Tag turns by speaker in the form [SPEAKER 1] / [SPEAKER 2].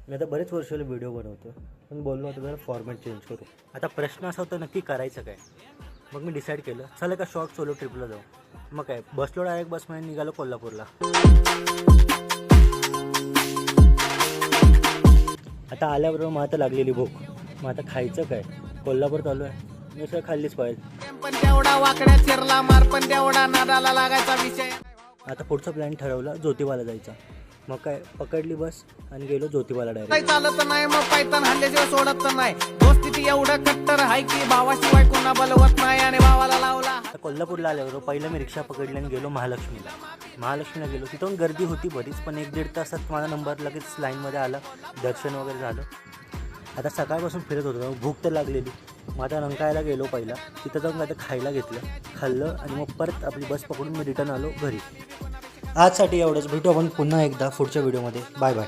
[SPEAKER 1] मी आता बरेच वर्षाला व्हिडिओ बनवतो, पण बोललो आता जरा फॉर्मॅट चेंज करू. आता प्रश्न असा होता नक्की करायचं काय. मग मी डिसाईड केलं चला का शॉर्ट सोलो ट्रिपला जाऊ. मग काय बसलो डायरेक्ट बसमध्ये निघालो कोल्हापूरला. आता आल्याबरोबर मग आता लागलेली भूक. मग आता खायचं काय. कोल्हापूर चालू आहे, मिसळ खाल्लीच पाहिजे.
[SPEAKER 2] पण तेवढा वाकड्या चिरला मार पण तेवढा नादाला लागायचा विषय.
[SPEAKER 1] आता पुढचा प्लॅन ठरवला ज्योतिबाला जायचा. मग काय पकडली बस आणि गेलो ज्योतिबाला
[SPEAKER 2] काही
[SPEAKER 1] डायरेक्ट.
[SPEAKER 2] चालत नाही मग पायतान हल्ल्याशिवाय सोडत नाही. दोस्ती ती एवढं कट्टर आहे की भावाशिवाय कोणा बलवत नाही आणि भावाला लावला.
[SPEAKER 1] आता कोल्हापूरला आल्यावर पहिलं मी रिक्षा पकडली आणि गेलो महालक्ष्मीला गेलो. तिथून गर्दी होती बरीच, पण 1-1.5 तासात माझा नंबर लगेच लाईनमध्ये आला. दर्शन वगैरे झालं. आता सकाळपासून फिरत होतो, भूक तर लागलेली. मग आता रंकाळ्याला गेलो पहिला. तिथं जाऊन आता खायला खाल्लं आणि मग परत आपली बस पकडून मी रिटर्न आलो घरी. आजसाठी एवढंच. भेटू आपण पुन्हा एकदा पुढच्या व्हिडिओमध्ये. Bye bye.